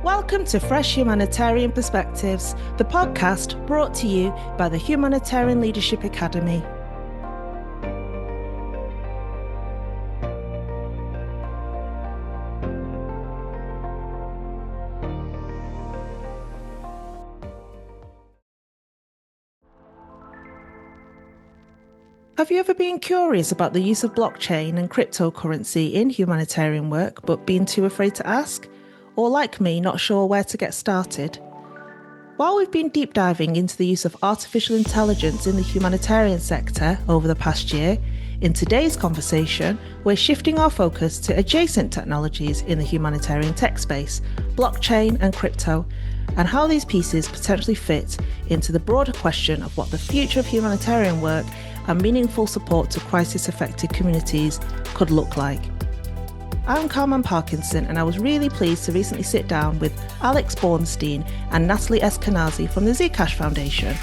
Welcome to Fresh Humanitarian Perspectives, the podcast brought to you by the Humanitarian Leadership Academy. Have you ever been curious about the use of blockchain and cryptocurrency in humanitarian work but been too afraid to ask? Or like me, not sure where to get started? While we've been deep diving into the use of artificial intelligence in the humanitarian sector over the past year, in today's conversation, we're shifting our focus to adjacent technologies in the humanitarian tech space, blockchain and crypto, and how these pieces potentially fit into the broader question of what the future of humanitarian work and meaningful support to crisis-affected communities could look like. I'm Ka Man Parkinson, and I was really pleased to recently sit down with Alex Bornstein and Natalie Eskinazi from the Zcash Foundation,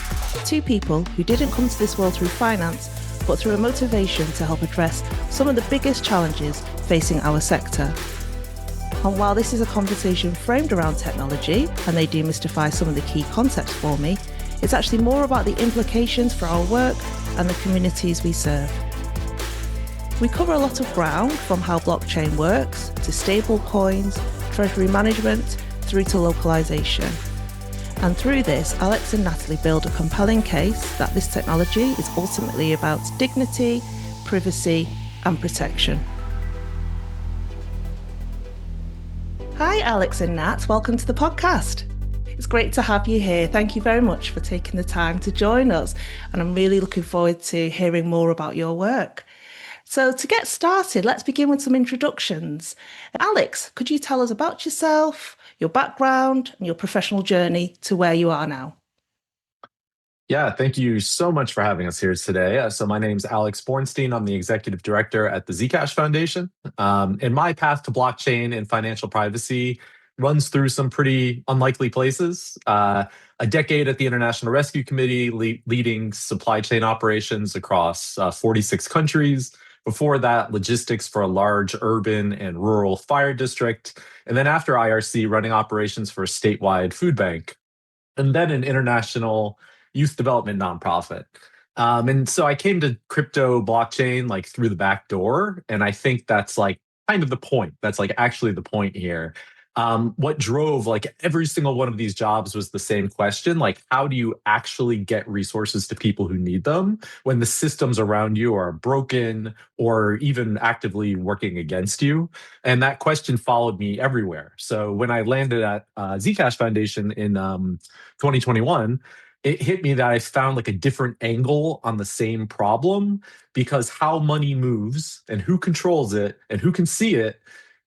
two people who didn't come to this world through finance, but through a motivation to help address some of the biggest challenges facing our sector. And while this is a conversation framed around technology, and they demystify some of the key concepts for me, it's actually more about the implications for our work and the communities we serve. We cover a lot of ground, from how blockchain works, to stable coins, treasury management, through to localization. And through this, Alex and Natalie build a compelling case that this technology is ultimately about dignity, privacy, and protection. Hi, Alex and Nat. Welcome to the podcast. It's great to have you here. Thank you very much for taking the time to join us. And I'm really looking forward to hearing more about your work. So to get started, let's begin with some introductions. Alex, could you tell us about yourself, your background, and your professional journey to where you are now? Yeah, thank you so much for having us here today. So my name's Alex Bornstein. I'm the executive director at the Zcash Foundation. And my path to blockchain and financial privacy runs through some pretty unlikely places. A decade at the International Rescue Committee, leading supply chain operations across 46 countries. Before that, logistics for a large urban and rural fire district. And then after IRC, running operations for a statewide food bank. And then an international youth development nonprofit. And so I came to crypto blockchain like through the back door. And I think that's like kind of the point. That's like actually the point here. What drove like every single one of these jobs was the same question, like how do you actually get resources to people who need them when the systems around you are broken or even actively working against you? And that question followed me everywhere. So when I landed at Zcash Foundation in 2021, it hit me that I found like a different angle on the same problem, because how money moves and who controls it and who can see it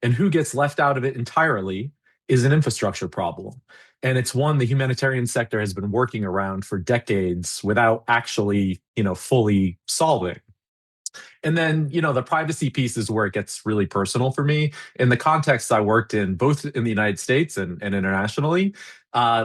and who gets left out of it entirely is an infrastructure problem. And it's one the humanitarian sector has been working around for decades without actually, fully solving. And then, the privacy piece is where it gets really personal for me. In the context I worked in, both in the United States and internationally,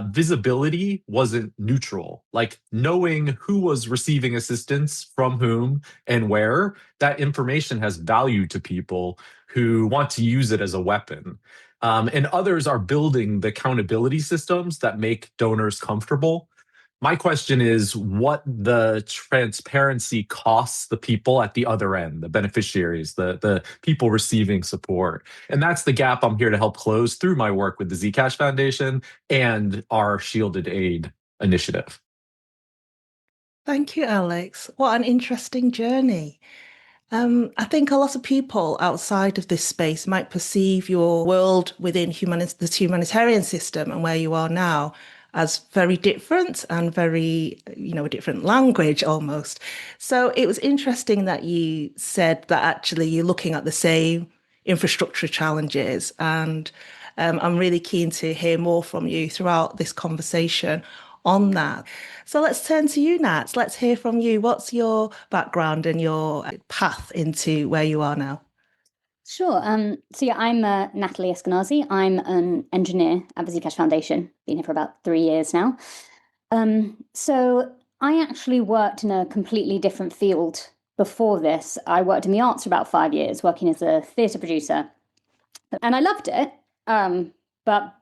visibility wasn't neutral. Like knowing who was receiving assistance from whom and where, that information has value to people who want to use it as a weapon. And others are building the accountability systems that make donors comfortable. My question is what the transparency costs the people at the other end, the beneficiaries, the people receiving support. And that's the gap I'm here to help close through my work with the Zcash Foundation and our Shielded Aid initiative. Thank you, Alex. What an interesting journey. I think a lot of people outside of this space might perceive your world within the humanitarian system and where you are now as very different and very, a different language almost. So it was interesting that you said that actually you're looking at the same infrastructure challenges. And I'm really keen to hear more from you throughout this conversation on that. So let's turn to you, Nat. Let's hear from you. What's your background and your path into where you are now? Sure. I'm Natalie Eskinazi. I'm an engineer at the Zcash Foundation. Been here for about 3 years now. So I actually worked in a completely different field before this. I worked in the arts for about 5 years, working as a theatre producer. And I loved it. But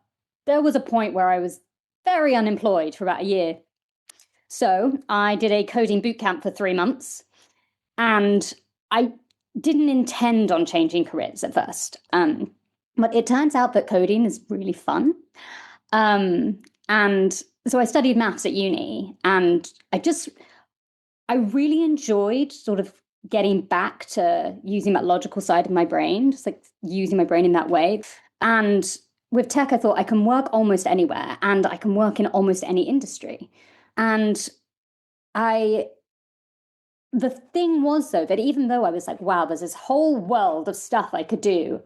there was a point where I was very unemployed for about a year. So I did a coding bootcamp for 3 months, and I didn't intend on changing careers at first. But it turns out that coding is really fun. And so I studied maths at uni, and I really enjoyed sort of getting back to using that logical side of my brain, just like using my brain in that way. And with tech, I thought I can work almost anywhere and I can work in almost any industry. And the thing was, though, that even though I was like, wow, there's this whole world of stuff I could do,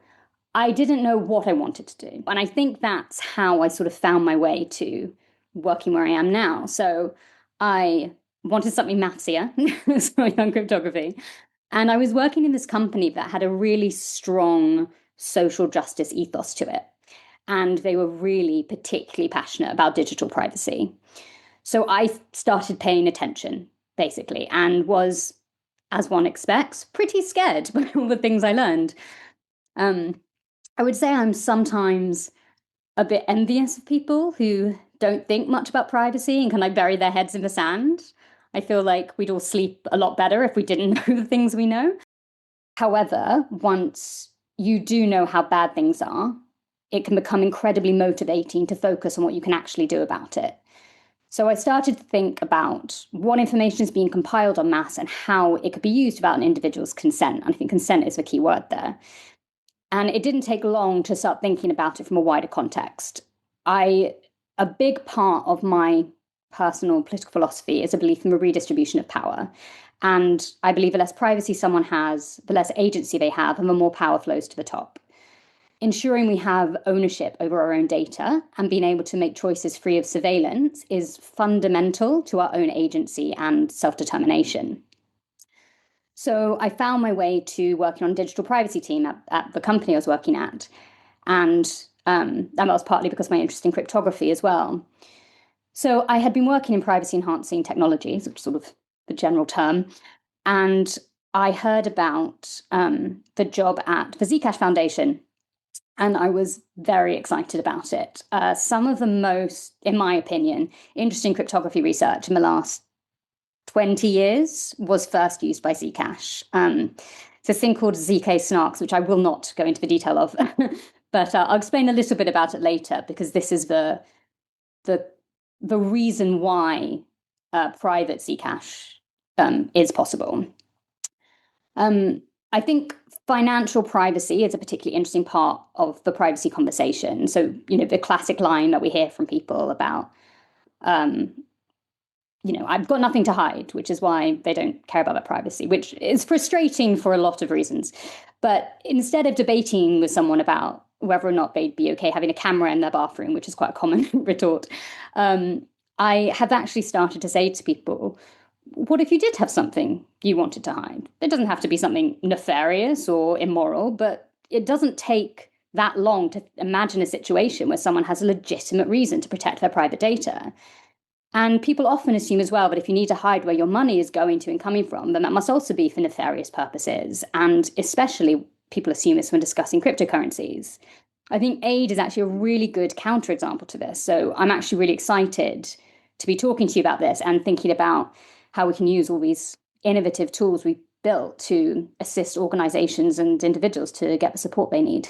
I didn't know what I wanted to do. And I think that's how I sort of found my way to working where I am now. So I wanted something mathsier, so I done cryptography. And I was working in this company that had a really strong social justice ethos to it. And they were really particularly passionate about digital privacy. So I started paying attention, basically, and was, as one expects, pretty scared by all the things I learned. I would say I'm sometimes a bit envious of people who don't think much about privacy and can like bury their heads in the sand. I feel like we'd all sleep a lot better if we didn't know the things we know. However, once you do know how bad things are, it can become incredibly motivating to focus on what you can actually do about it. So I started to think about what information is being compiled en masse and how it could be used without an individual's consent. And I think consent is the key word there. And it didn't take long to start thinking about it from a wider context. A big part of my personal political philosophy is a belief in the redistribution of power. And I believe the less privacy someone has, the less agency they have, and the more power flows to the top. Ensuring we have ownership over our own data and being able to make choices free of surveillance is fundamental to our own agency and self-determination. So I found my way to working on a digital privacy team at the company I was working at. And that was partly because of my interest in cryptography as well. So I had been working in privacy enhancing technologies, which is sort of the general term. And I heard about the job at the Zcash Foundation. And I was very excited about it. Some of the most, in my opinion, interesting cryptography research in the last 20 years was first used by Zcash. It's a thing called ZK snarks, which I will not go into the detail of, but I'll explain a little bit about it later, because this is the reason why private Zcash is possible. I think financial privacy is a particularly interesting part of the privacy conversation. So, the classic line that we hear from people about, I've got nothing to hide, which is why they don't care about their privacy, which is frustrating for a lot of reasons. But instead of debating with someone about whether or not they'd be okay having a camera in their bathroom, which is quite a common retort, I have actually started to say to people, what if you did have something you wanted to hide? It doesn't have to be something nefarious or immoral, but it doesn't take that long to imagine a situation where someone has a legitimate reason to protect their private data. And people often assume as well that if you need to hide where your money is going to and coming from, then that must also be for nefarious purposes. And especially people assume this when discussing cryptocurrencies. I think aid is actually a really good counterexample to this. So I'm actually really excited to be talking to you about this and thinking about how we can use all these innovative tools we've built to assist organizations and individuals to get the support they need.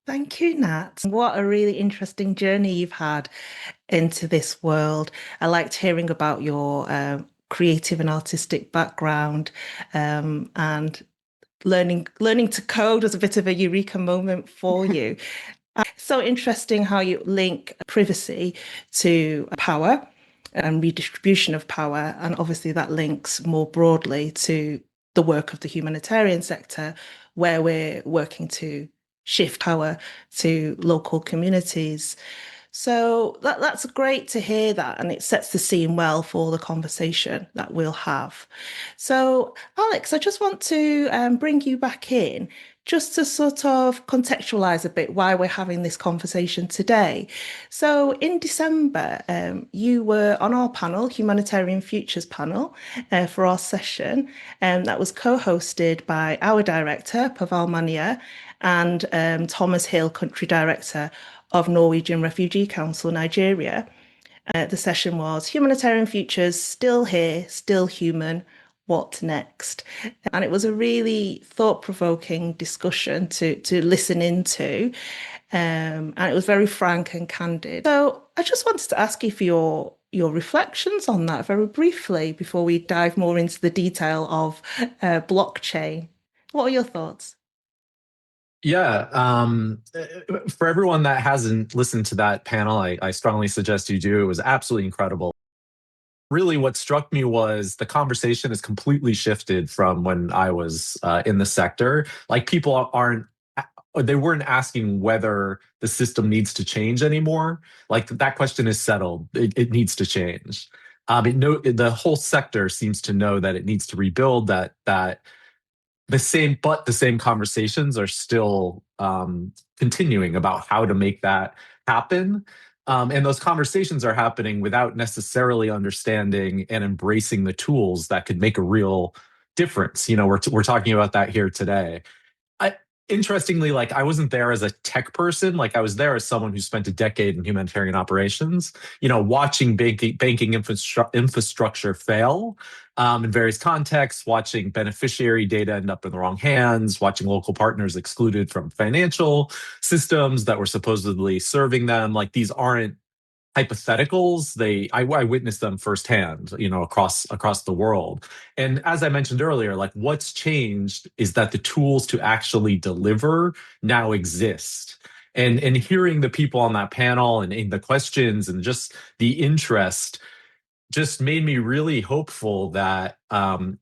Thank you, Nat. What a really interesting journey you've had into this world. I liked hearing about your creative and artistic background, and learning to code was a bit of a eureka moment for you. So interesting how you link privacy to power and redistribution of power. And obviously that links more broadly to the work of the humanitarian sector, where we're working to shift power to local communities. So that's great to hear that, and it sets the scene well for the conversation that we'll have. So, Alex, I just want to bring you back in just to sort of contextualize a bit why we're having this conversation today. So, in December, you were on our panel, Humanitarian Futures panel, for our session, and that was co-hosted by our director, Paval Mania, and Thomas Hill, country director of Norwegian Refugee Council, Nigeria. The session was Humanitarian Futures, Still Here, Still Human, What Next? And it was a really thought-provoking discussion to listen into. And it was very frank and candid. So I just wanted to ask you for your reflections on that very briefly before we dive more into the detail of blockchain. What are your thoughts? Yeah. For everyone that hasn't listened to that panel, I strongly suggest you do. It was absolutely incredible. Really, what struck me was the conversation has completely shifted from when I was in the sector. Like people aren't, they weren't asking whether the system needs to change anymore. Like that question is settled. It needs to change. The whole sector seems to know that it needs to rebuild. That the same conversations are still continuing about how to make that happen. And those conversations are happening without necessarily understanding and embracing the tools that could make a real difference. We're talking about that here today. I, Interestingly, like I wasn't there as a tech person. Like I was there as someone who spent a decade in humanitarian operations. Watching banking infrastructure fail in various contexts, watching beneficiary data end up in the wrong hands, watching local partners excluded from financial systems that were supposedly serving them. Like these aren't hypotheticals. I witnessed them firsthand, across the world. And as I mentioned earlier, like what's changed is that the tools to actually deliver now exist. And hearing the people on that panel and the questions and just the interest just made me really hopeful that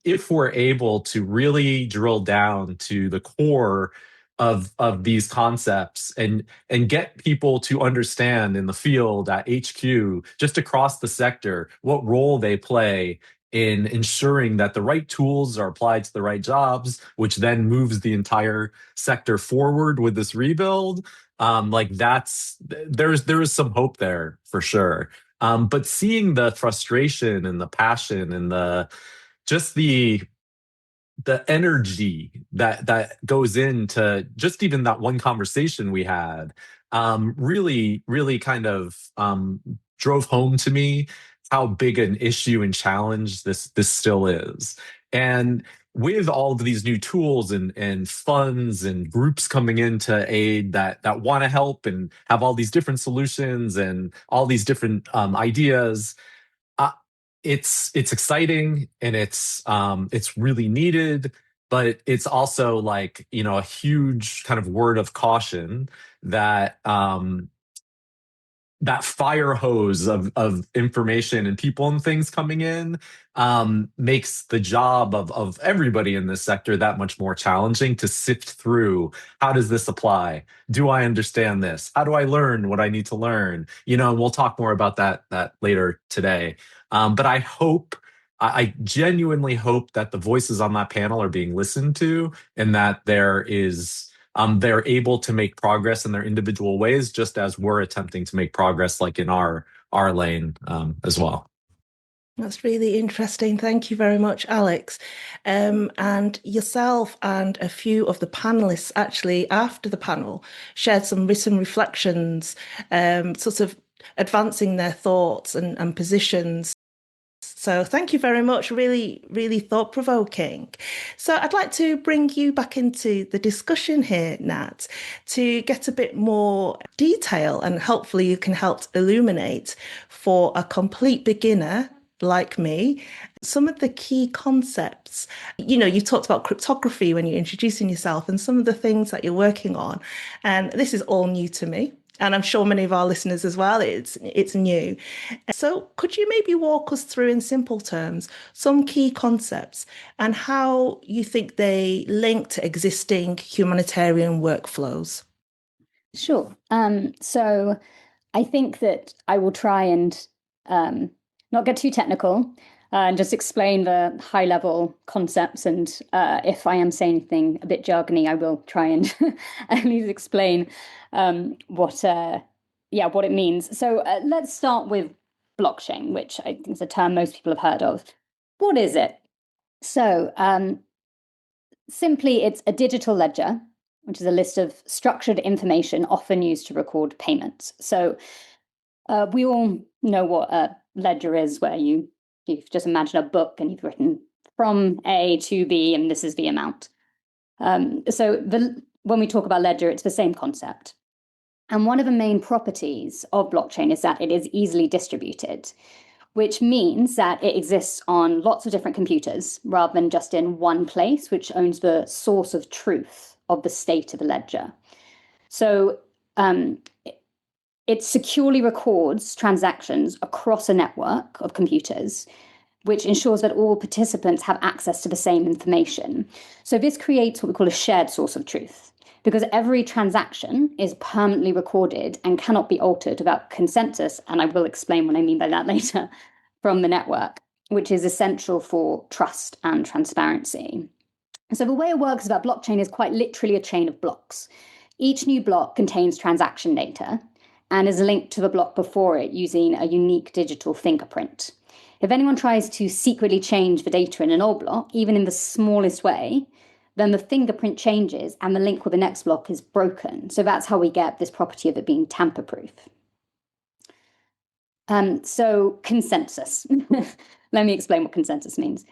if we're able to really drill down to the core of these concepts and get people to understand in the field at HQ, just across the sector, what role they play in ensuring that the right tools are applied to the right jobs, which then moves the entire sector forward with this rebuild. Like there is some hope there for sure. But seeing the frustration and the passion and just the energy that goes into just even that one conversation we had, really kind of drove home to me how big an issue and challenge this still is. And with all of these new tools and funds and groups coming in to aid that want to help and have all these different solutions and all these different ideas, uh, it's exciting and it's really needed, but it's also like a huge kind of word of caution that that fire hose of information and people and things coming in makes the job of everybody in this sector that much more challenging to sift through. How does this apply? Do I understand this? How do I learn what I need to learn? And we'll talk more about that later today. But I genuinely hope that the voices on that panel are being listened to and that they're able to make progress in their individual ways, just as we're attempting to make progress, like in our lane as well. That's really interesting. Thank you very much, Alex. And yourself and a few of the panelists actually after the panel shared some written reflections, sort of advancing their thoughts and positions. So thank you very much. Really, really thought-provoking. So I'd like to bring you back into the discussion here, Nat, to get a bit more detail and hopefully you can help illuminate for a complete beginner like me some of the key concepts. You talked about cryptography when you're introducing yourself and some of the things that you're working on. And this is all new to me. And I'm sure many of our listeners as well, it's new. So could you maybe walk us through in simple terms some key concepts and how you think they link to existing humanitarian workflows? Sure. So I think that I will try and not get too technical and just explain the high level concepts. And if I am saying anything a bit jargony, I will try and at least explain what it means. So let's start with blockchain, which I think is a term most people have heard of. What is it? So simply, it's a digital ledger which is a list of structured information often used to record payments. So we all know what a ledger is, where you've just imagined a book and you've written from A to B, and this is the amount. When we talk about ledger, it's the same concept. And one of the main properties of blockchain is that it is easily distributed, which means that it exists on lots of different computers rather than just in one place, which owns the source of truth of the state of the ledger. So it securely records transactions across a network of computers, which ensures that all participants have access to the same information. So this creates what we call a shared source of truth, because every transaction is permanently recorded and cannot be altered without consensus, and I will explain what I mean by that later, from the network, which is essential for trust and transparency. So the way it works is that blockchain is quite literally a chain of blocks. Each new block contains transaction data and is linked to the block before it using a unique digital fingerprint. If anyone tries to secretly change the data in an old block, even in the smallest way, then the fingerprint changes and the link with the next block is broken. So that's how we get this property of it being tamper-proof. So consensus. Let me explain what consensus means.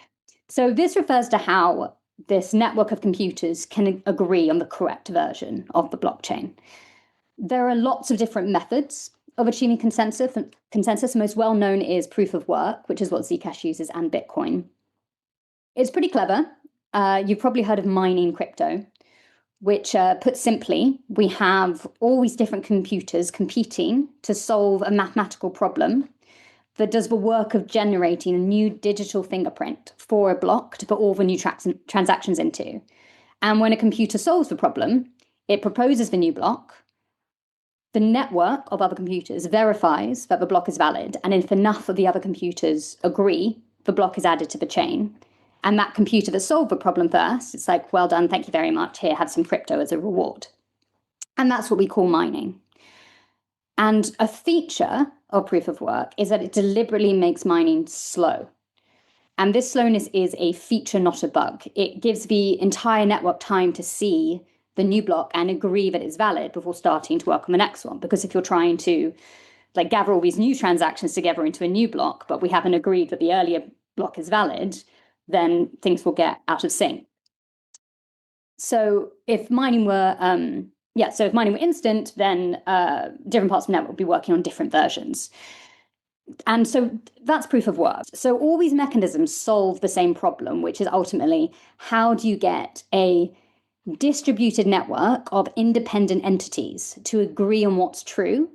So this refers to how this network of computers can agree on the correct version of the blockchain. There are lots of different methods of achieving consensus. Most well known is proof of work, which is what Zcash uses, and Bitcoin. It's pretty clever. You've probably heard of mining crypto, which, put simply, we have all these different computers competing to solve a mathematical problem that does the work of generating a new digital fingerprint for a block to put all the new transactions into. And when a computer solves the problem, it proposes the new block. The network of other computers verifies that the block is valid, and if enough of the other computers agree, the block is added to the chain. And that computer that solved the problem first, it's like, well done, thank you very much, here, have some crypto as a reward. And that's what we call mining. And a feature of proof of work is that it deliberately makes mining slow. And this slowness is a feature, not a bug. It gives the entire network time to see the new block and agree that it's valid before starting to work on the next one. Because if you're trying to gather all these new transactions together into a new block, but we haven't agreed that the earlier block is valid, then things will get out of sync. So if mining were instant, then different parts of the network would be working on different versions. And so that's proof of work. So all these mechanisms solve the same problem, which is ultimately, how do you get a distributed network of independent entities to agree on what's true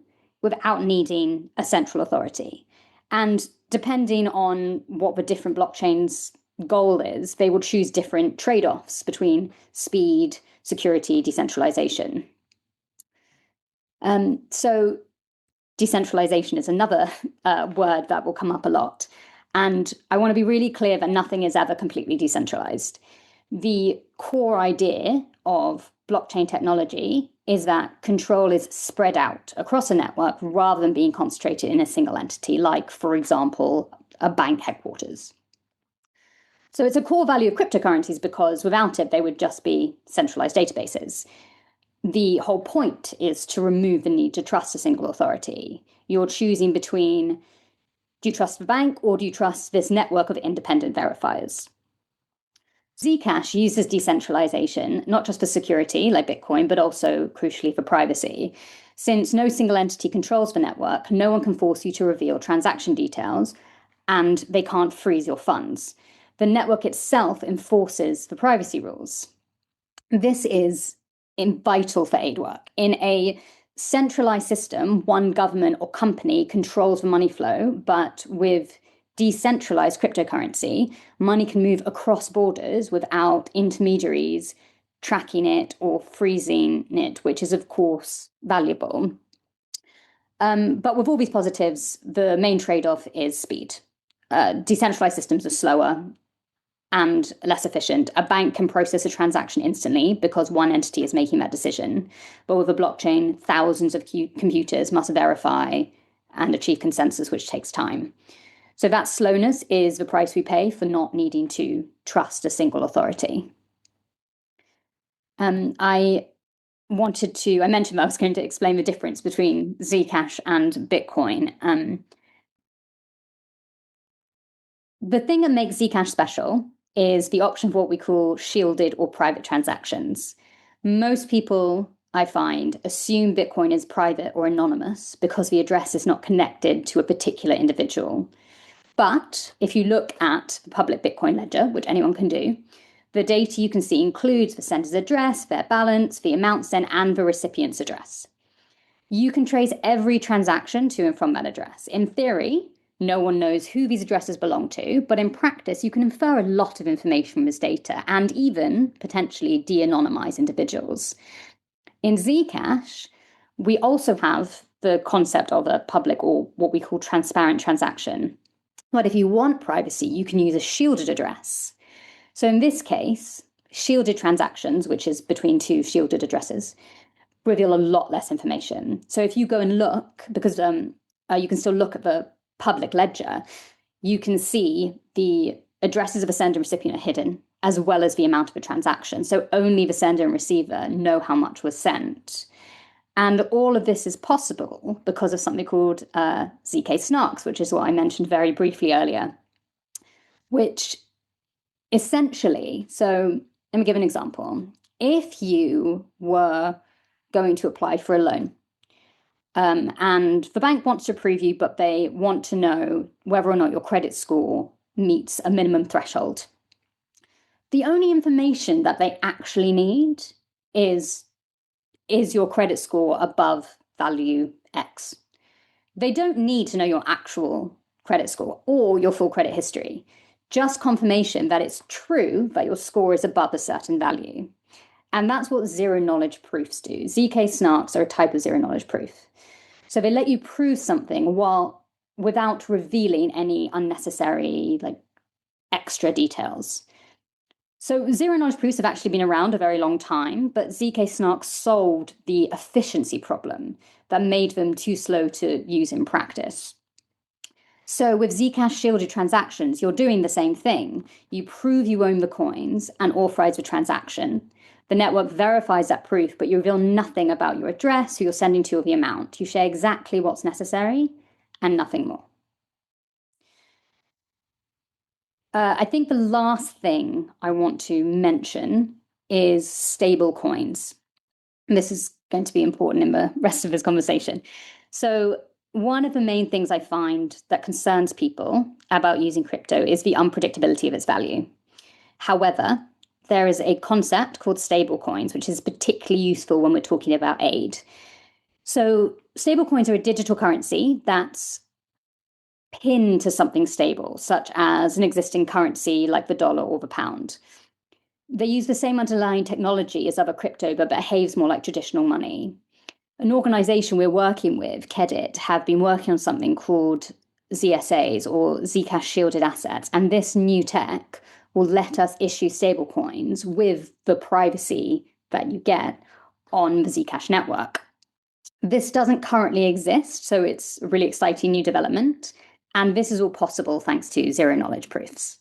without needing a central authority? And depending on what the different blockchains' goal is, they will choose different trade-offs between speed, security, decentralization. So decentralization is another word that will come up a lot. And I want to be really clear that nothing is ever completely decentralized. The core idea of blockchain technology is that control is spread out across a network rather than being concentrated in a single entity, like, for example, a bank headquarters. So it's a core value of cryptocurrencies because without it, they would just be centralized databases. The whole point is to remove the need to trust a single authority. You're choosing between, do you trust the bank or do you trust this network of independent verifiers? Zcash uses decentralization, not just for security, like Bitcoin, but also, crucially, for privacy. Since no single entity controls the network, no one can force you to reveal transaction details, and they can't freeze your funds. The network itself enforces the privacy rules. This is vital for aid work. In a centralized system, one government or company controls the money flow, but with decentralized cryptocurrency, money can move across borders without intermediaries tracking it or freezing it, which is, of course, valuable. But with all these positives, the main trade-off is speed. Decentralized systems are slower and less efficient. A bank can process a transaction instantly because one entity is making that decision. But with a blockchain, thousands of computers must verify and achieve consensus, which takes time. So that slowness is the price we pay for not needing to trust a single authority. I I mentioned that I was going to explain the difference between Zcash and Bitcoin. The thing that makes Zcash special is the option of what we call shielded or private transactions. Most people, I find, assume Bitcoin is private or anonymous because the address is not connected to a particular individual. But if you look at the public Bitcoin ledger, which anyone can do, the data you can see includes the sender's address, their balance, the amount sent, and the recipient's address. You can trace every transaction to and from that address. In theory, no one knows who these addresses belong to, but in practice, you can infer a lot of information from this data and even potentially de-anonymize individuals. In Zcash, we also have the concept of a public or what we call transparent transaction. But if you want privacy, you can use a shielded address. So in this case, shielded transactions, which is between two shielded addresses, reveal a lot less information. So if you go and look, because you can still look at the public ledger, you can see the addresses of a sender and recipient are hidden, as well as the amount of a transaction. So only the sender and receiver know how much was sent. And all of this is possible because of something called ZK snarks, which is what I mentioned very briefly earlier, which essentially, so let me give an example. If you were going to apply for a loan, and the bank wants to approve you, but they want to know whether or not your credit score meets a minimum threshold. The only information that they actually need is your credit score above value X? They don't need to know your actual credit score or your full credit history, just confirmation that it's true that your score is above a certain value. And that's what zero knowledge proofs do. ZK snarks are a type of zero knowledge proof. So they let you prove something without revealing any unnecessary, extra details. So zero knowledge proofs have actually been around a very long time, but ZK snarks solved the efficiency problem that made them too slow to use in practice. So with Zcash shielded transactions, you're doing the same thing. You prove you own the coins and authorize the transaction. The network verifies that proof, but you reveal nothing about your address, who you're sending to, or the amount. You share exactly what's necessary and nothing more. I think the last thing I want to mention is stable coins. And this is going to be important in the rest of this conversation. So one of the main things I find that concerns people about using crypto is the unpredictability of its value. However, there is a concept called stable coins, which is particularly useful when we're talking about aid. So stable coins are a digital currency that's pinned to something stable, such as an existing currency like the dollar or the pound. They use the same underlying technology as other crypto, but behaves more like traditional money. An organization we're working with, candid, have been working on something called ZSAs or Zcash shielded assets. And this new tech will let us issue stablecoins with the privacy that you get on the Zcash network. This doesn't currently exist, so it's a really exciting new development. And this is all possible thanks to zero knowledge proofs.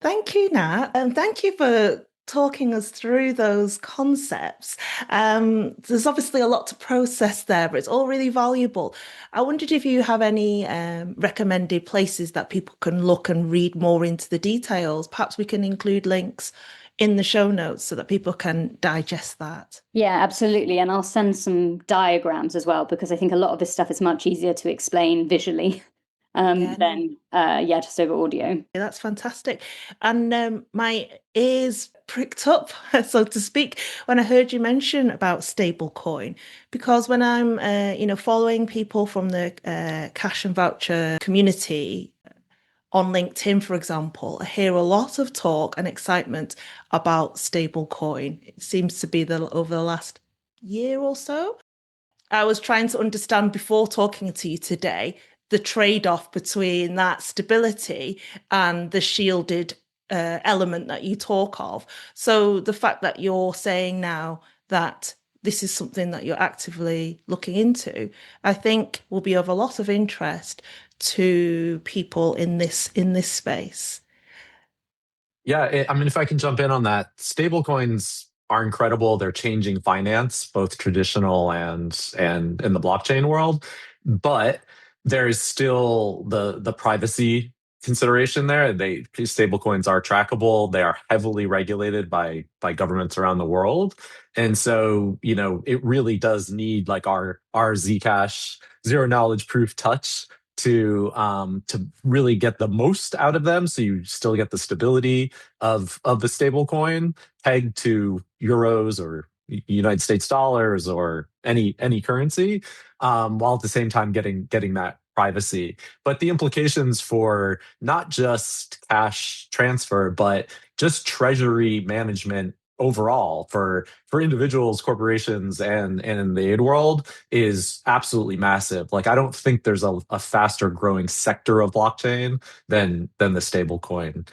Thank you, Nat, and thank you for talking us through those concepts. There's obviously a lot to process there, but it's all really valuable. I wondered if you have any recommended places that people can look and read more into the details. Perhaps we can include links in the show notes so that people can digest that. Yeah, absolutely. And I'll send some diagrams as well, because I think a lot of this stuff is much easier to explain visually than just over audio. That's fantastic. And my ears pricked up, so to speak, when I heard you mention about stablecoin, because when I'm, following people from the cash and voucher community on LinkedIn, for example, I hear a lot of talk and excitement about stablecoin. It seems to be over the last year or so. I was trying to understand before talking to you today the trade-off between that stability and the shielded element that you talk of. So the fact that you're saying now that this is something that you're actively looking into, I think will be of a lot of interest to people in this space. Yeah, I mean, if I can jump in on that, stablecoins are incredible. They're changing finance, both traditional and in the blockchain world. But there is still the privacy consideration there. Stablecoins are trackable. They are heavily regulated by governments around the world. And so, it really does need like our Zcash zero knowledge proof touch to really get the most out of them. So you still get the stability of the stable coin pegged to euros or United States dollars or any currency, while at the same time getting that privacy. But the implications for not just cash transfer, but just treasury management overall for individuals, corporations, and in the aid world is absolutely massive. Like I don't think there's a faster growing sector of blockchain than the stablecoin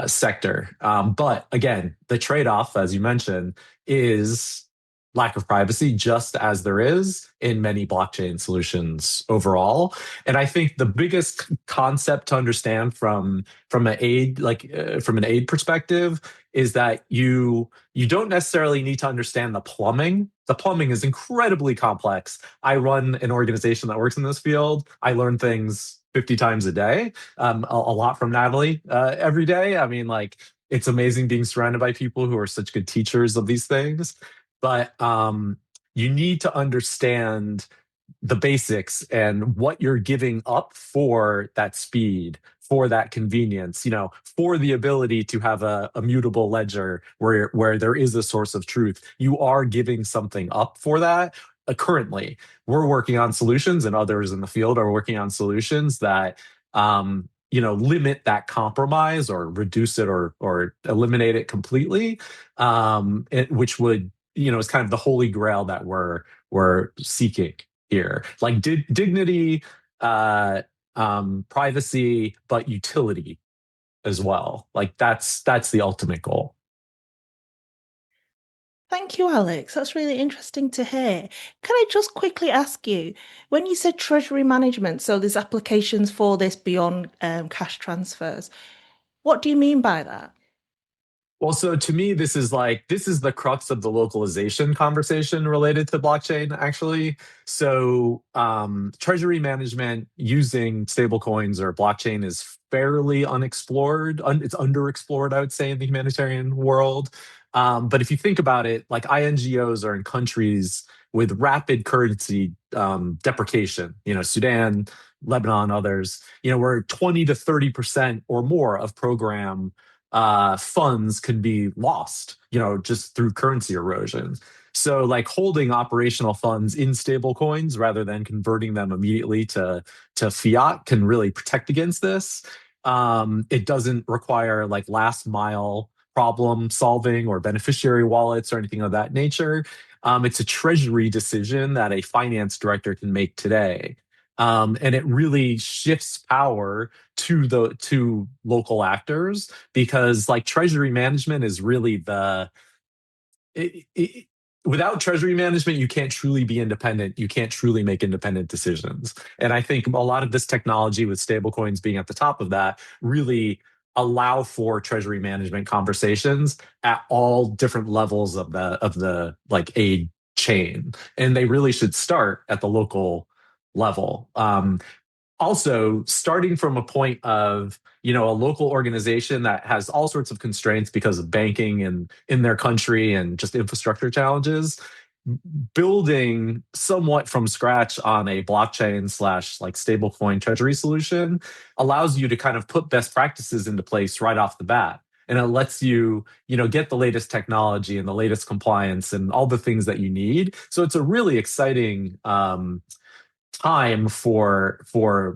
sector. But again, the trade-off, as you mentioned, is lack of privacy, just as there is in many blockchain solutions overall. And I think the biggest concept to understand from an aid perspective is that you don't necessarily need to understand the plumbing. The plumbing is incredibly complex. I run an organization that works in this field. I learn things 50 times a day, a lot from Natalie every day. I mean, like, it's amazing being surrounded by people who are such good teachers of these things. But you need to understand the basics and what you're giving up for that speed, for that convenience, for the ability to have a mutable ledger where there is a source of truth. You are giving something up for that. Currently, we're working on solutions, and others in the field are working on solutions that limit that compromise or reduce it or eliminate it completely, which would is kind of the holy grail that we're seeking here, like dignity, privacy, but utility as well. Like that's the ultimate goal. Thank you, Alex. That's really interesting to hear. Can I just quickly ask you, when you said treasury management, so there's applications for this beyond cash transfers, what do you mean by that? Well, so to me, this is the crux of the localization conversation related to blockchain, actually. So, treasury management using stablecoins or blockchain is fairly unexplored. It's underexplored, I would say, in the humanitarian world. But if you think about it, like INGOs are in countries with rapid currency deprecation, Sudan, Lebanon, others, where 20 to 30% or more of program funds could be lost, just through currency erosion. So, like holding operational funds in stable coins rather than converting them immediately to fiat can really protect against this. It doesn't require like last mile problem solving or beneficiary wallets or anything of that nature. It's a treasury decision that a finance director can make today. And it really shifts power to local actors, because like treasury management is really it, it, without treasury management, you can't truly be independent. You can't truly make independent decisions. And I think a lot of this technology, with stablecoins being at the top of that, really allow for treasury management conversations at all different levels of the like aid chain. And they really should start at the local level. Also, starting from a point of a local organization that has all sorts of constraints because of banking and in their country and just infrastructure challenges, building somewhat from scratch on a blockchain slash like stablecoin treasury solution allows you to kind of put best practices into place right off the bat. And it lets you get the latest technology and the latest compliance and all the things that you need. So it's a really exciting time for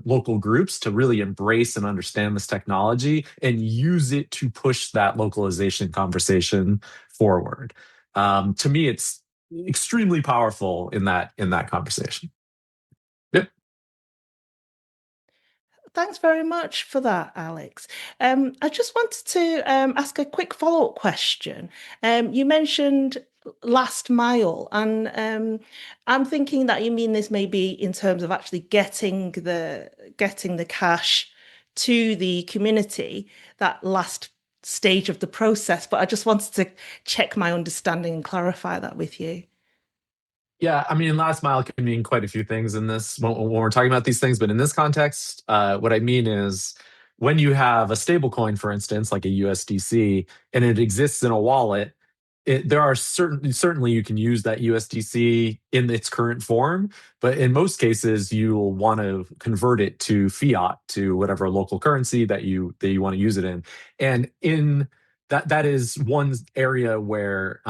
local groups to really embrace and understand this technology and use it to push that localization conversation forward. To me, it's extremely powerful in that conversation. Yep. Thanks very much for that, Alex. I just wanted to ask a quick follow-up question. You mentioned last mile, and I'm thinking that you mean this maybe in terms of actually getting the cash to the community, that last stage of the process, but I just wanted to check my understanding and clarify that with you. Yeah, I mean, last mile can mean quite a few things in this when we're talking about these things. But in this context, what I mean is when you have a stable coin, for instance, like a USDC, and it exists in a wallet, there are certainly you can use that USDC in its current form, but in most cases you'll want to convert it to fiat, to whatever local currency that you want to use it in. And in that is one area where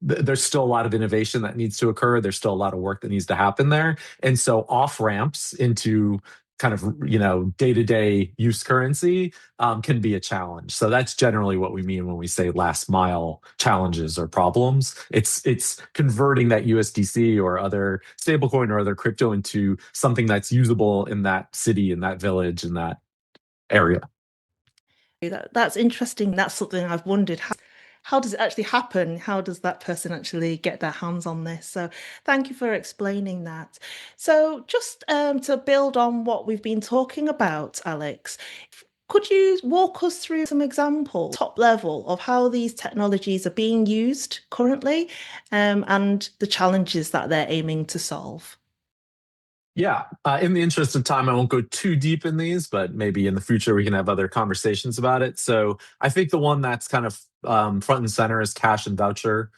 there's still a lot of innovation that needs to occur. There's still a lot of work that needs to happen there. And so off ramps into kind of day-to-day use currency can be a challenge. So that's generally what we mean when we say last mile challenges or problems. It's converting that USDC or other stablecoin or other crypto into something that's usable in that city, in that village, in that area. That's interesting. That's something I've wondered. How does it actually happen? How does that person actually get their hands on this? So thank you for explaining that. So just to build on what we've been talking about, Alex, could you walk us through some examples, top level, of how these technologies are being used currently, and the challenges that they're aiming to solve? Yeah, in the interest of time, I won't go too deep in these, but maybe in the future we can have other conversations about it. So I think the one that's kind of front and center is cash and voucher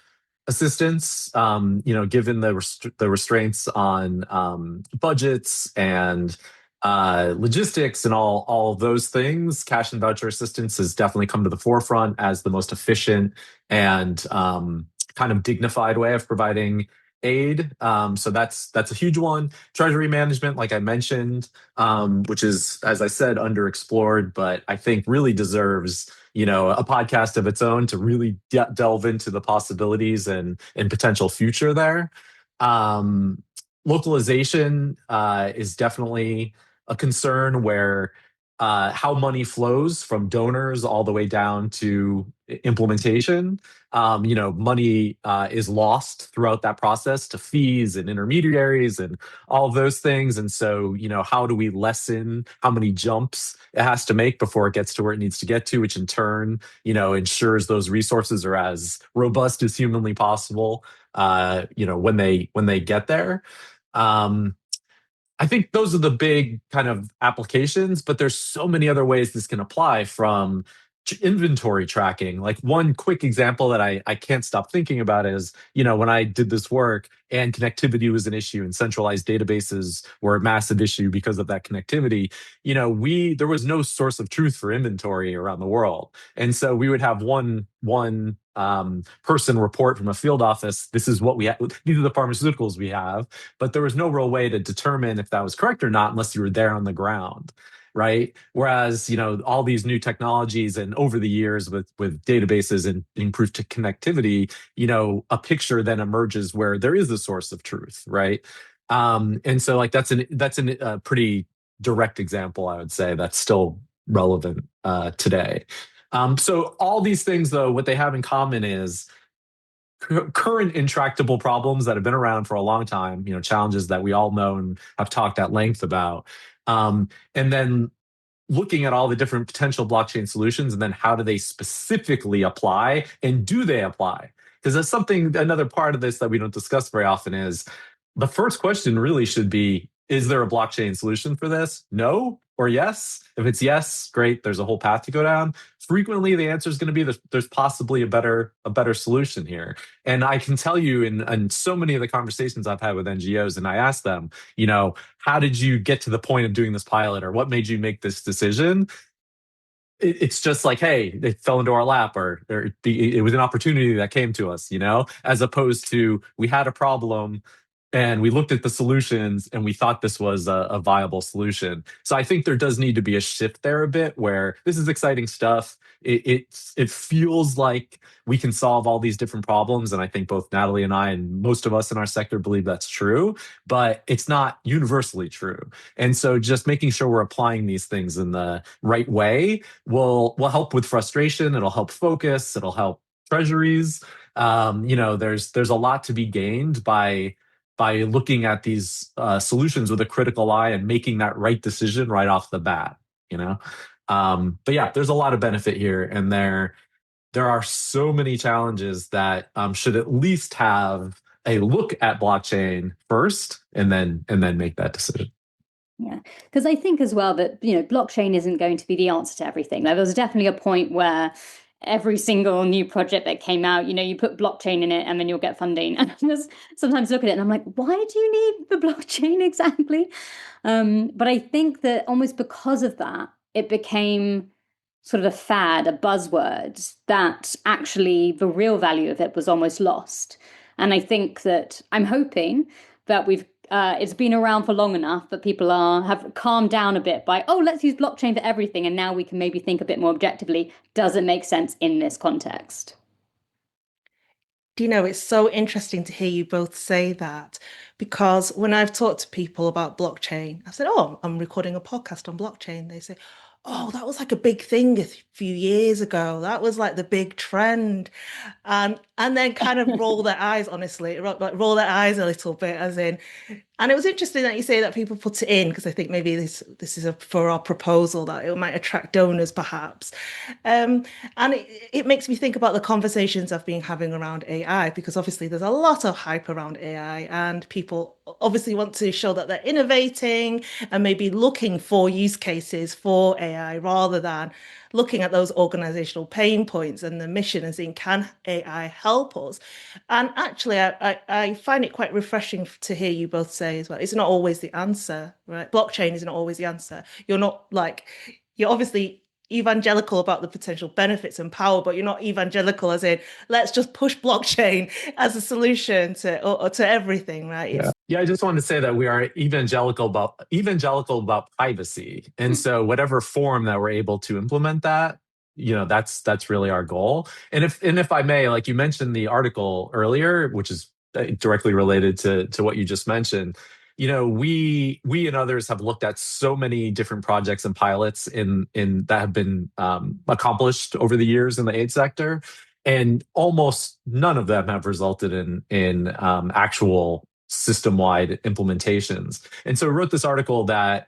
assistance. Given the restraints on budgets and logistics and all of those things, cash and voucher assistance has definitely come to the forefront as the most efficient and kind of dignified way of providing aid. So that's a huge one. Treasury management, like I mentioned, which is, as I said, underexplored, but I think really deserves a podcast of its own to really delve into the possibilities and potential future there. Localization is definitely a concern where how money flows from donors all the way down to implementation. Money is lost throughout that process to fees and intermediaries and all of those things. And so, how do we lessen how many jumps it has to make before it gets to where it needs to get to, which in turn, ensures those resources are as robust as humanly possible, when they get there. Um, I think those are the big kind of applications, but there's so many other ways this can apply, from inventory tracking. Like one quick example that I can't stop thinking about is, when I did this work and connectivity was an issue and centralized databases were a massive issue because of that connectivity, there was no source of truth for inventory around the world. And so we would have one person report from a field office, this is what we have, these are the pharmaceuticals we have, but there was no real way to determine if that was correct or not unless you were there on the ground, right? Whereas, all these new technologies and over the years with databases and improved connectivity, a picture then emerges where there is a source of truth, right? And so like that's a pretty direct example, I would say, that's still relevant today. So all these things, though, what they have in common is current intractable problems that have been around for a long time, challenges that we all know and have talked at length about. And then looking at all the different potential blockchain solutions and then how do they specifically apply and do they apply? Because that's another part of this that we don't discuss very often is the first question really should be, is there a blockchain solution for this? No or yes? If it's yes, great, there's a whole path to go down. Frequently, the answer is going to be there's possibly a better solution here. And I can tell you in so many of the conversations I've had with NGOs, and I ask them, how did you get to the point of doing this pilot, or what made you make this decision? It's just like, hey, it fell into our lap, or it was an opportunity that came to us, as opposed to we had a problem and we looked at the solutions and we thought this was a viable solution. So I think there does need to be a shift there a bit, where this is exciting stuff. It feels like we can solve all these different problems. And I think both Natalie and I and most of us in our sector believe that's true, but it's not universally true. And so just making sure we're applying these things in the right way will help with frustration. It'll help focus. It'll help treasuries. There's a lot to be gained by looking at these solutions with a critical eye and making that right decision right off the bat. But yeah, there's a lot of benefit here, and there are so many challenges that should at least have a look at blockchain first, and then make that decision. Yeah, because I think as well that, blockchain isn't going to be the answer to everything. Like, there was definitely a point where every single new project that came out, you put blockchain in it and then you'll get funding. And I just sometimes look at it and I'm like, why do you need the blockchain exactly? But I think that almost because of that, it became sort of a fad, a buzzword, that actually the real value of it was almost lost. And I think that I'm hoping that it's been around for long enough that people have calmed down a bit by, oh, let's use blockchain for everything, and now we can maybe think a bit more objectively. Does it make sense in this context? It's so interesting to hear you both say that, because when I've talked to people about blockchain, I've said, oh, I'm recording a podcast on blockchain. They say, oh, that was like a big thing a few years ago. That was like the big trend. And then kind of roll their eyes, honestly, like roll their eyes a little bit, as in, and it was interesting that you say that people put it in, because I think maybe this is for our proposal that it might attract donors, perhaps. And it makes me think about the conversations I've been having around AI, because obviously there's a lot of hype around AI, and people obviously want to show that they're innovating and maybe looking for use cases for AI rather than looking at those organizational pain points and the mission and seeing, can AI help us? And actually, I find it quite refreshing to hear you both say as well, it's not always the answer, right? Blockchain is not always the answer. You're obviously evangelical about the potential benefits and power, but you're not evangelical as in, let's just push blockchain as a solution to everything, right? Yeah, I just wanted to say that we are evangelical about privacy, and so whatever form that we're able to implement that, that's really our goal. And if I may, like you mentioned the article earlier, which is directly related to what you just mentioned. We and others have looked at so many different projects and pilots in that have been accomplished over the years in the aid sector, and almost none of them have resulted in actual system-wide implementations. And so we wrote this article that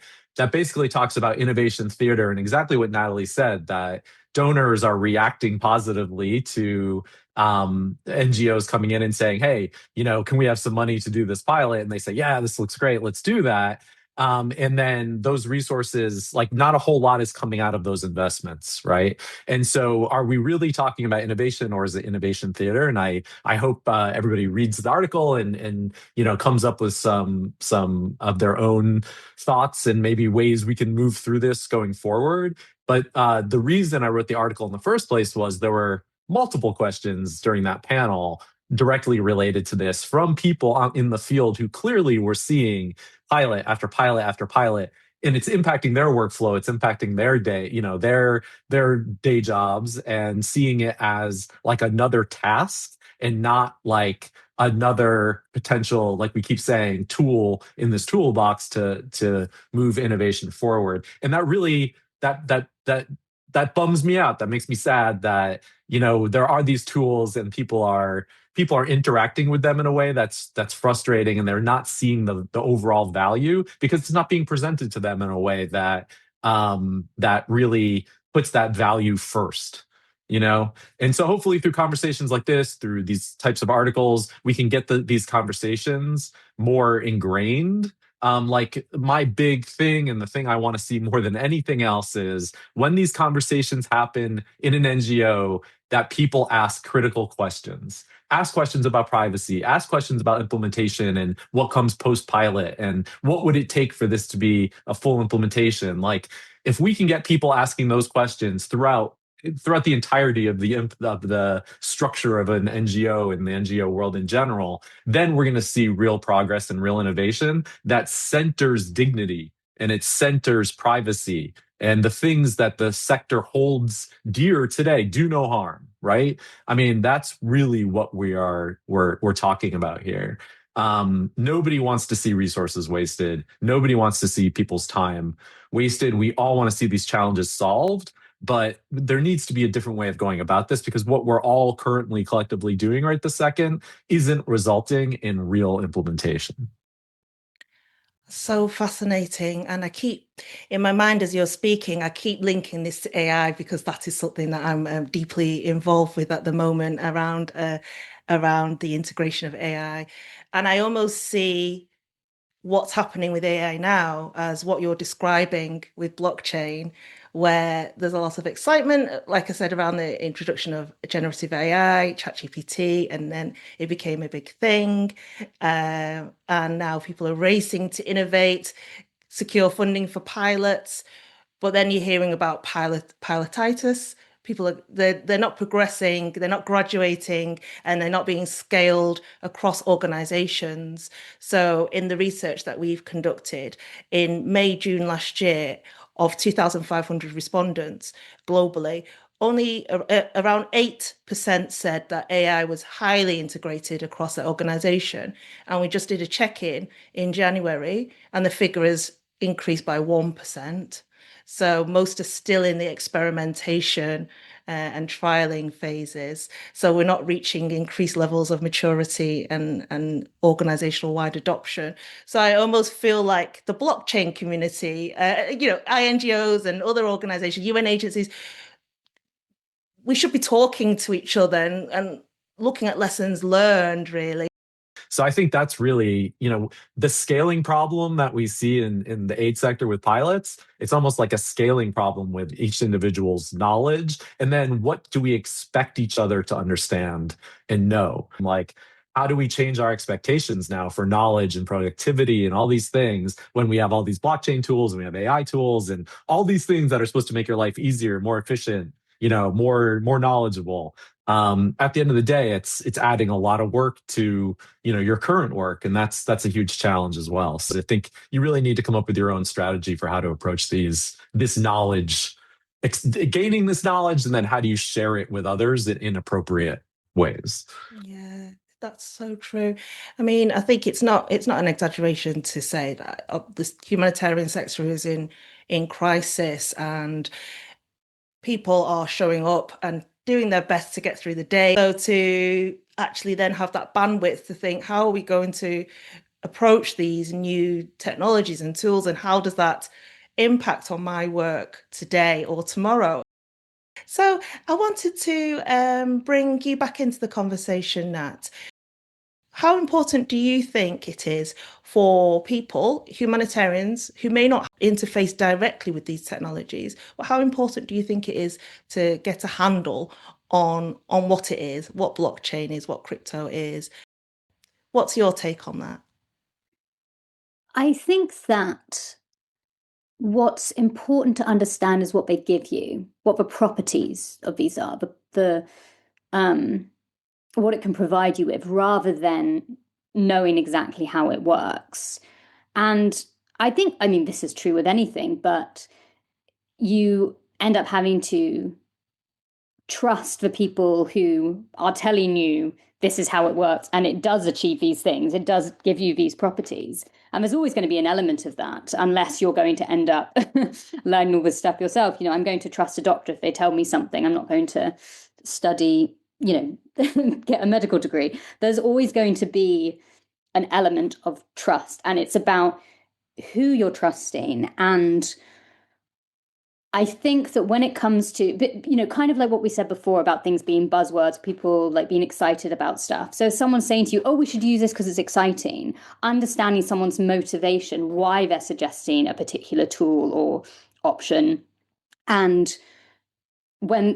basically talks about innovation theater and exactly what Natalie said, that donors are reacting positively to NGOs coming in and saying, hey, can we have some money to do this pilot? And they say, yeah, this looks great, let's do that. And then those resources, like not a whole lot is coming out of those investments, right? And so are we really talking about innovation, or is it innovation theater? And I hope everybody reads the article and comes up with some of their own thoughts and maybe ways we can move through this going forward. But the reason I wrote the article in the first place was there were multiple questions during that panel directly related to this from people in the field who clearly were seeing pilot after pilot after pilot, and it's impacting their workflow, it's impacting their day, their day jobs, and seeing it as like another task and not like another potential, like we keep saying, tool in this toolbox to move innovation forward. And that really that bums me out. That makes me sad that there are these tools and people are interacting with them in a way that's frustrating, and they're not seeing the overall value because it's not being presented to them in a way that that really puts that value first. And so hopefully through conversations like this, through these types of articles, we can get these conversations more ingrained. Like my big thing, and the thing I want to see more than anything else, is when these conversations happen in an NGO, that people ask critical questions. Ask questions about privacy, ask questions about implementation and what comes post-pilot, and what would it take for this to be a full implementation. Like, if we can get people asking those questions throughout the entirety of the structure of an NGO and the NGO world in general, then we're going to see real progress and real innovation that centers dignity and it centers privacy, and the things that the sector holds dear today: do no harm, right? I mean, that's really what we're talking about here. Nobody wants to see resources wasted. Nobody wants to see people's time wasted. We all want to see these challenges solved, but there needs to be a different way of going about this, because what we're all currently collectively doing right this second isn't resulting in real implementation. So fascinating. And I keep in my mind as you're speaking, I keep linking this to AI because that is something that I'm deeply involved with at the moment around the integration of AI. And I almost see what's happening with AI now as what you're describing with blockchain, where there's a lot of excitement, like I said, around the introduction of generative AI, ChatGPT, and then it became a big thing. And now people are racing to innovate, secure funding for pilots. But then you're hearing about pilotitis. People are they're not progressing, they're not graduating, and they're not being scaled across organizations. So in the research that we've conducted in May, June last year, of 2,500 respondents globally, only around 8% said that AI was highly integrated across their organization. And we just did a check-in in January, and the figure has increased by 1%. So most are still in the experimentation and trialing phases. So we're not reaching increased levels of maturity and organizational wide adoption. So I almost feel like the blockchain community, INGOs and other organizations, UN agencies, we should be talking to each other and looking at lessons learned, really. So I think that's really, the scaling problem that we see in the aid sector with pilots. It's almost like a scaling problem with each individual's knowledge. And then what do we expect each other to understand and know? Like, how do we change our expectations now for knowledge and productivity and all these things when we have all these blockchain tools and we have AI tools and all these things that are supposed to make your life easier, more efficient, more knowledgeable. At the end of the day, it's adding a lot of work to your current work, and that's a huge challenge as well. So I think you really need to come up with your own strategy for how to approach this knowledge, gaining this knowledge, and then how do you share it with others in appropriate ways. Yeah, that's so true. I mean, I think it's not an exaggeration to say that this humanitarian sector is in crisis, and people are showing up and doing their best to get through the day. So to actually then have that bandwidth to think, how are we going to approach these new technologies and tools, and how does that impact on my work today or tomorrow? So I wanted to bring you back into the conversation, Nat. How important do you think it is for people, humanitarians, who may not interface directly with these technologies, but how important do you think it is to get a handle on what it is, what blockchain is, what crypto is? What's your take on that? I think that what's important to understand is what they give you, what the properties of these are, the what it can provide you with, rather than knowing exactly how it works. And I mean, this is true with anything, but you end up having to trust the people who are telling you this is how it works and it does achieve these things, it does give you these properties. And there's always going to be an element of that, unless you're going to end up learning all this stuff yourself. I'm going to trust a doctor if they tell me something. I'm not going to study, get a medical degree. There's always going to be an element of trust, and it's about who you're trusting. And I think that when it comes to, kind of like what we said before about things being buzzwords, people like being excited about stuff. So someone's saying to you, oh, we should use this because it's exciting. Understanding someone's motivation, why they're suggesting a particular tool or option. And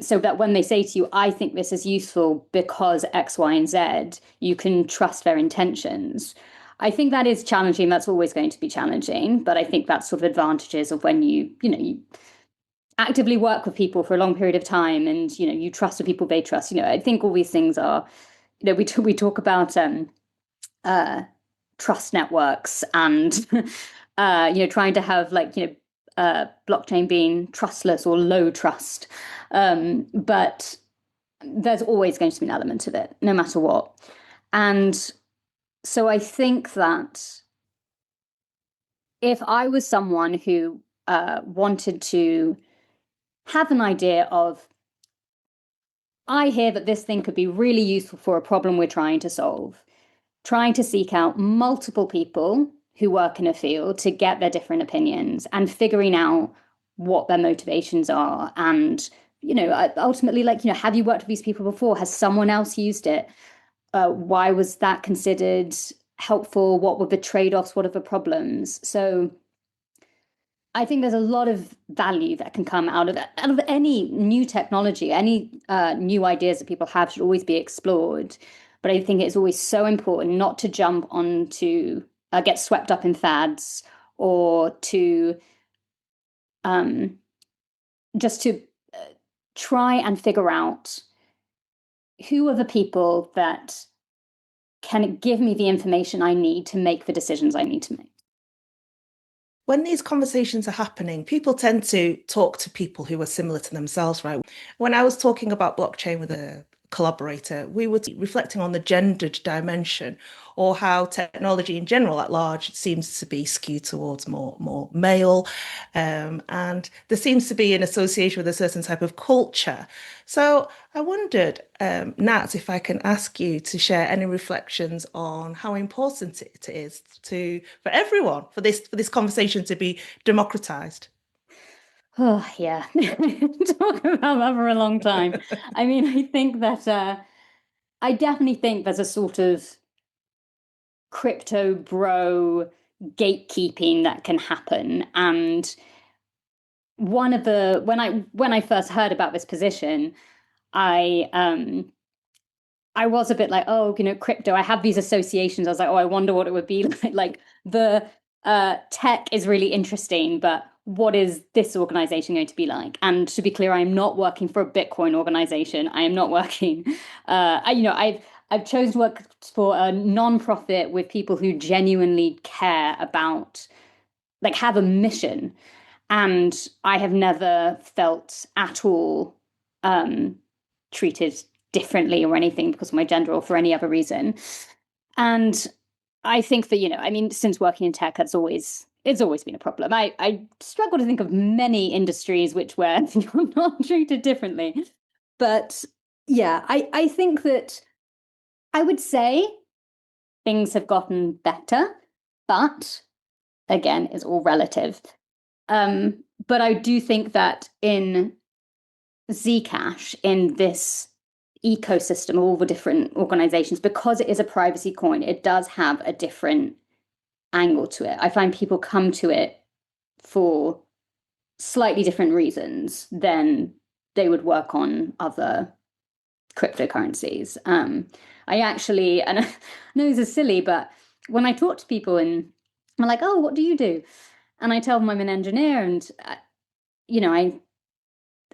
so that when they say to you, I think this is useful because X, Y, and Z, you can trust their intentions. I think that is challenging. That's always going to be challenging. But I think that's sort of advantages of when you actively work with people for a long period of time, and you trust the people they trust. I think all these things are, we talk about trust networks and trying to have blockchain being trustless or low trust, but there's always going to be an element of it, no matter what. And so I think that if I was someone who wanted to have an idea of, I hear that this thing could be really useful for a problem we're trying to solve, trying to seek out multiple people who work in a field to get their different opinions and figuring out what their motivations are. And, ultimately, have you worked with these people before? Has someone else used it? Why was that considered helpful? What were the trade-offs? What are the problems? So I think there's a lot of value that can come out of any new technology. Any new ideas that people have should always be explored. But I think it's always so important not to jump on to get swept up in fads, or to just to try and figure out who are the people that can give me the information I need to make the decisions I need to make. When these conversations are happening, people tend to talk to people who are similar to themselves, right? When I was talking about blockchain with a collaborator, we were reflecting on the gendered dimension, or how technology in general at large seems to be skewed towards more male, and there seems to be an association with a certain type of culture. So I wondered, Nat, if I can ask you to share any reflections on how important it is for everyone, for this conversation to be democratized. Oh, yeah. Talk about that for a long time. I mean, I think that I definitely think there's a sort of crypto bro gatekeeping that can happen. And one of the when I first heard about this position, I was a bit like, oh, crypto. I have these associations. I was like, oh, I wonder what it would be like. Like the tech is really interesting, but what is this organization going to be like? And to be clear, I am not working for a Bitcoin organization. I am not working. I've chosen to work for a nonprofit with people who genuinely care about, like, have a mission, and I have never felt at all treated differently or anything because of my gender or for any other reason. And I think that, since working in tech, it's always been a problem. I struggle to think of many industries where you're not treated differently. But yeah, I think that I would say things have gotten better, but again, it's all relative. But I do think that in Zcash, in this ecosystem of all the different organizations, because it is a privacy coin, it does have a different angle to it. I find people come to it for slightly different reasons than they would work on other cryptocurrencies. I actually, and I know this is silly, but when I talk to people and I'm like, oh, what do you do? And I tell them I'm an engineer, and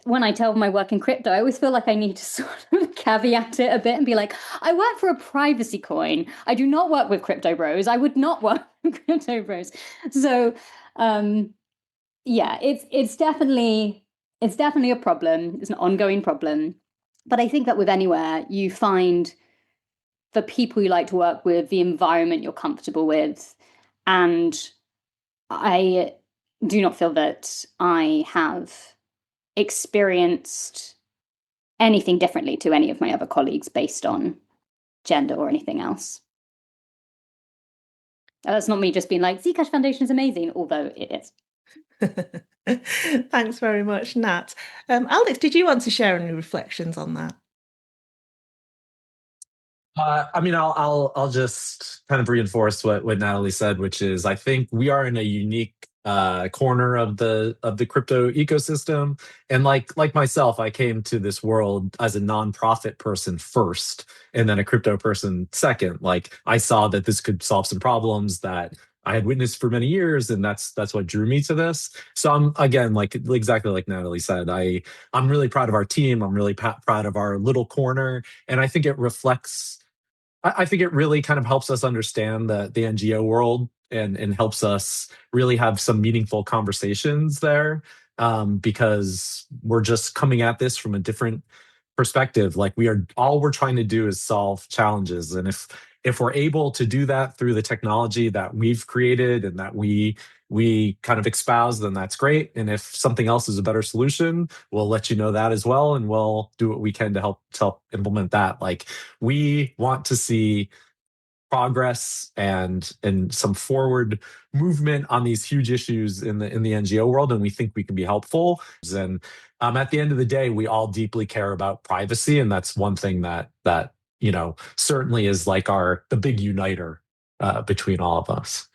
when I tell them I work in crypto, I always feel like I need to sort of caveat it a bit and be like, I work for a privacy coin. I do not work with crypto bros. I would not work with crypto bros. So, yeah, it's definitely a problem. It's an ongoing problem. But I think that with anywhere, you find the people you like to work with, the environment you're comfortable with. And I do not feel that I have experienced anything differently to any of my other colleagues based on gender or anything else. That's not me just being like, Zcash Foundation is amazing, although it is. Thanks very much, Nat. Alex, did you want to share any reflections on that? I'll just kind of reinforce what Natalie said, which is I think we are in a unique corner of the crypto ecosystem, and like myself, I came to this world as a nonprofit person first, and then a crypto person second. Like I saw that this could solve some problems that I had witnessed for many years, and that's what drew me to this. So I'm again like exactly like Natalie said. I'm really proud of our team. I'm really proud of our little corner, and I think it reflects. I think it really kind of helps us understand the NGO world, and helps us really have some meaningful conversations there, because we're just coming at this from a different perspective. Like we're trying to do is solve challenges, and if we're able to do that through the technology that we've created and that we kind of espouse, then that's great. And if something else is a better solution, we'll let you know that as well, and we'll do what we can to help implement that. Like we want to see progress and some forward movement on these huge issues in the NGO world, and we think we can be helpful. And at the end of the day, we all deeply care about privacy, and that's one thing that certainly is like the big uniter between all of us.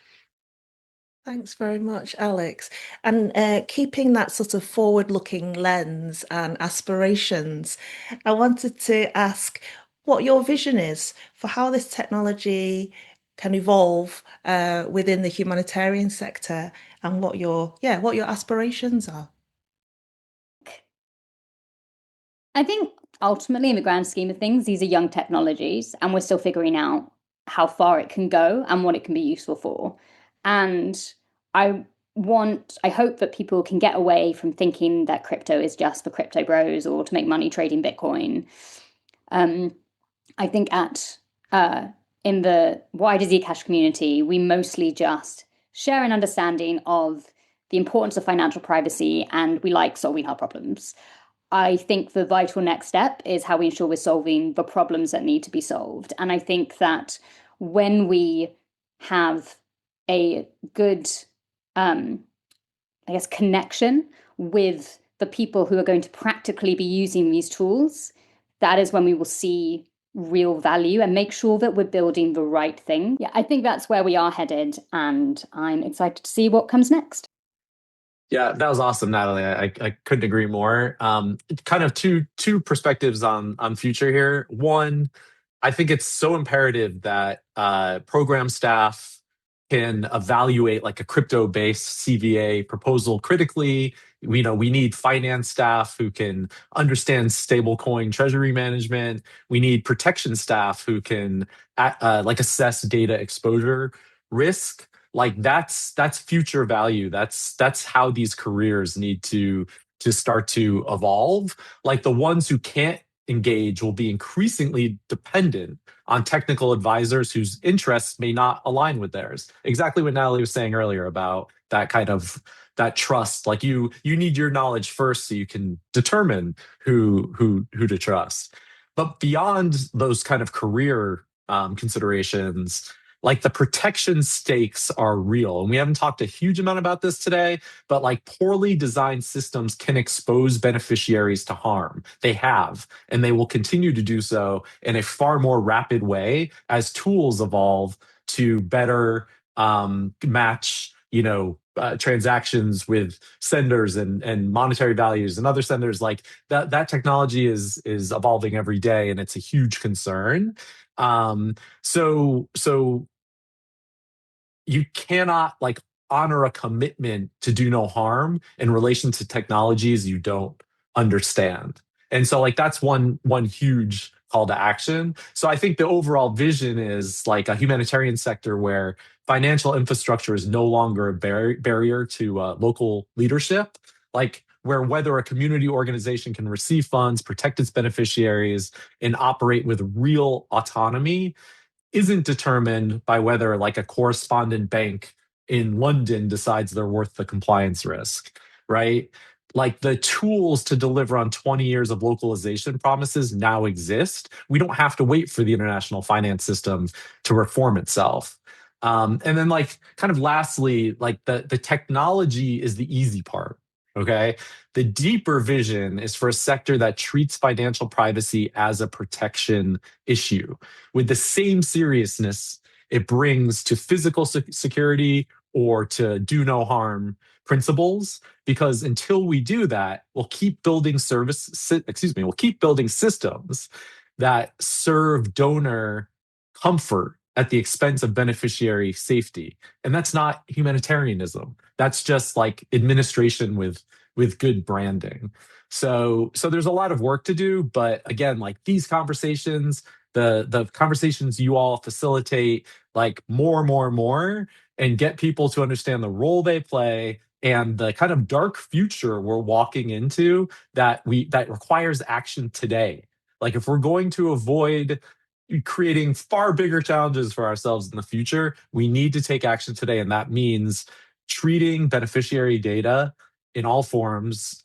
Thanks very much, Alex. And keeping that sort of forward-looking lens and aspirations, I wanted to ask what your vision is for how this technology can evolve within the humanitarian sector, and what your aspirations are. I think ultimately, in the grand scheme of things, these are young technologies, and we're still figuring out how far it can go and what it can be useful for. And I hope that people can get away from thinking that crypto is just for crypto bros or to make money trading Bitcoin. I think in the wider Zcash community, we mostly just share an understanding of the importance of financial privacy, and we like solving hard problems. I think the vital next step is how we ensure we're solving the problems that need to be solved. And I think that when we have a good, connection with the people who are going to practically be using these tools, that is when we will see real value and make sure that we're building the right thing. Yeah, I think that's where we are headed, and I'm excited to see what comes next. Yeah, that was awesome, Natalie. I couldn't agree more. Kind of two perspectives on future here. One, I think it's so imperative that program staff can evaluate like a crypto-based CVA proposal critically. We need finance staff who can understand stablecoin treasury management. We need protection staff who can assess data exposure risk. Like that's future value. That's how these careers need to start to evolve. Like the ones who can't engage will be increasingly dependent on technical advisors whose interests may not align with theirs. Exactly what Natalie was saying earlier about that kind of that trust. Like you need your knowledge first so you can determine who to trust. But beyond those kind of career considerations, like the protection stakes are real. And we haven't talked a huge amount about this today, but like poorly designed systems can expose beneficiaries to harm. They have, and they will continue to do so in a far more rapid way as tools evolve to better match, transactions with senders and monetary values and other senders. Like that technology is evolving every day, and it's a huge concern. So you cannot like honor a commitment to do no harm in relation to technologies you don't understand. And so like that's one huge call to action. So I think the overall vision is like a humanitarian sector where financial infrastructure is no longer a barrier to local leadership, like where whether a community organization can receive funds, protect its beneficiaries, and operate with real autonomy isn't determined by whether like a correspondent bank in London decides they're worth the compliance risk, right? Like the tools to deliver on 20 years of localization promises now exist. We don't have to wait for the international finance system to reform itself. And then like kind of lastly, like the technology is the easy part. Okay. The deeper vision is for a sector that treats financial privacy as a protection issue with the same seriousness it brings to physical security or to do no harm principles. Because until we do that, we'll keep building we'll keep building systems that serve donor comfort at the expense of beneficiary safety. And that's not humanitarianism. That's just like administration with good branding. So there's a lot of work to do, but again, like these conversations, the conversations you all facilitate, like more, and get people to understand the role they play and the kind of dark future we're walking into that requires action today. Like if we're going to avoid creating far bigger challenges for ourselves in the future, we need to take action today. And that means treating beneficiary data in all forms,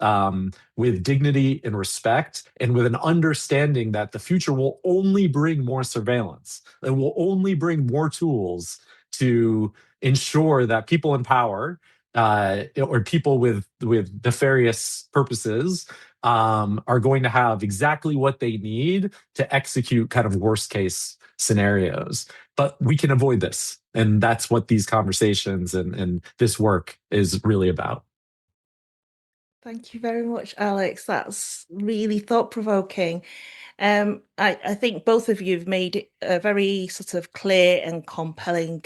with dignity and respect, and with an understanding that the future will only bring more surveillance. It will only bring more tools to ensure that people in power, or people with nefarious purposes, are going to have exactly what they need to execute kind of worst case scenarios. But we can avoid this. And that's what these conversations and this work is really about. Thank you very much, Alex. That's really thought-provoking. I think both of you have made a very sort of clear and compelling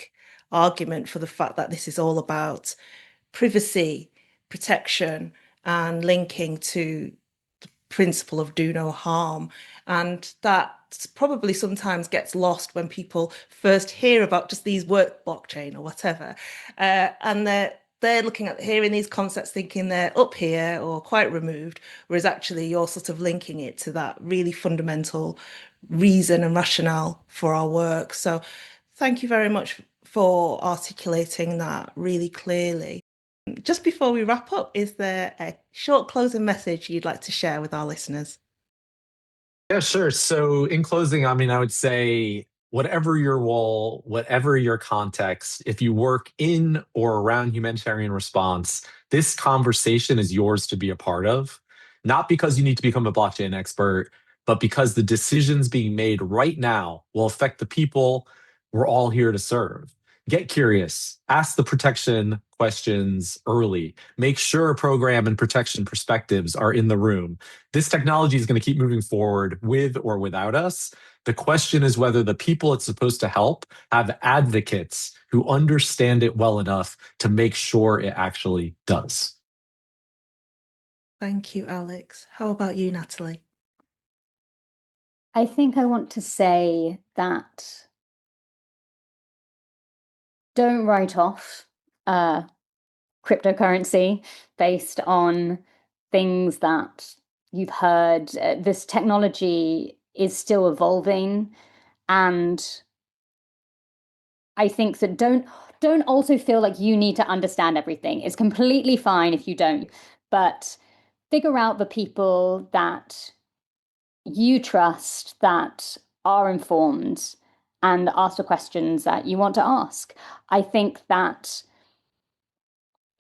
argument for the fact that this is all about privacy, protection, and linking to the principle of do no harm. And that probably sometimes gets lost when people first hear about just these work blockchain or whatever. And they're looking at hearing these concepts thinking they're up here or quite removed, whereas actually you're sort of linking it to that really fundamental reason and rationale for our work. So thank you very much for articulating that really clearly. Just before we wrap up, is there a short closing message you'd like to share with our listeners? Yeah, sure. So in closing, I mean, I would say whatever your role, whatever your context, if you work in or around humanitarian response, this conversation is yours to be a part of, not because you need to become a blockchain expert, but because the decisions being made right now will affect the people we're all here to serve. Get curious, ask the protection questions early, make sure program and protection perspectives are in the room. This technology is going to keep moving forward with or without us. The question is whether the people it's supposed to help have advocates who understand it well enough to make sure it actually does. Thank you, Alex. How about you, Natalie? I think I want to say that don't write off cryptocurrency based on things that you've heard. This technology is still evolving, and I think that don't also feel like you need to understand everything. It's completely fine if you don't, but figure out the people that you trust, that are informed, and ask the questions that you want to ask. I think that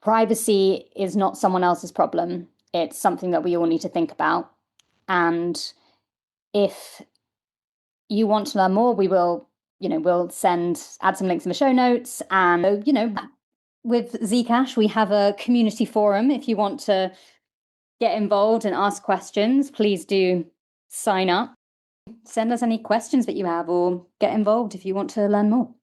privacy is not someone else's problem. It's something that we all need to think about. And if you want to learn more, we'll add some links in the show notes. And, with Zcash, we have a community forum. If you want to get involved and ask questions, please do sign up. Send us any questions that you have or get involved if you want to learn more.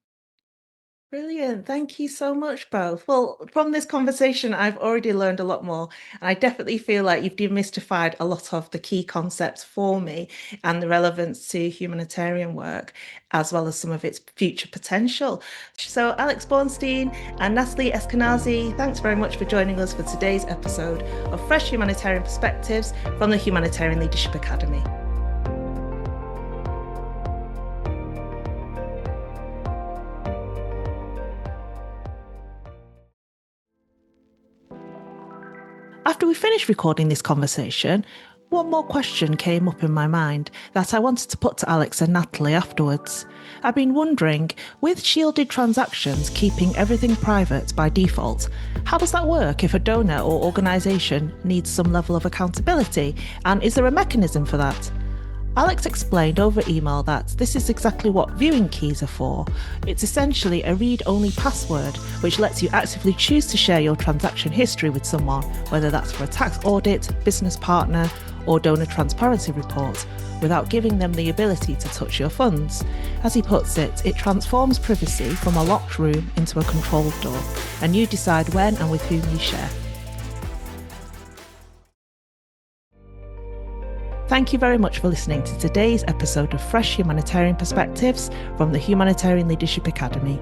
Brilliant. Thank you so much, both. Well, from this conversation, I've already learned a lot more. And I definitely feel like you've demystified a lot of the key concepts for me and the relevance to humanitarian work, as well as some of its future potential. So, Alex Bornstein and Natalie Eskinazi, thanks very much for joining us for today's episode of Fresh Humanitarian Perspectives from the Humanitarian Leadership Academy. After we finished recording this conversation, one more question came up in my mind that I wanted to put to Alex and Natalie afterwards. I've been wondering, with shielded transactions keeping everything private by default, how does that work if a donor or organisation needs some level of accountability, and is there a mechanism for that? Alex explained over email that this is exactly what viewing keys are for. It's essentially a read-only password which lets you actively choose to share your transaction history with someone, whether that's for a tax audit, business partner, or donor transparency report, without giving them the ability to touch your funds. As he puts it, it transforms privacy from a locked room into a controlled door, and you decide when and with whom you share. Thank you very much for listening to today's episode of Fresh Humanitarian Perspectives from the Humanitarian Leadership Academy.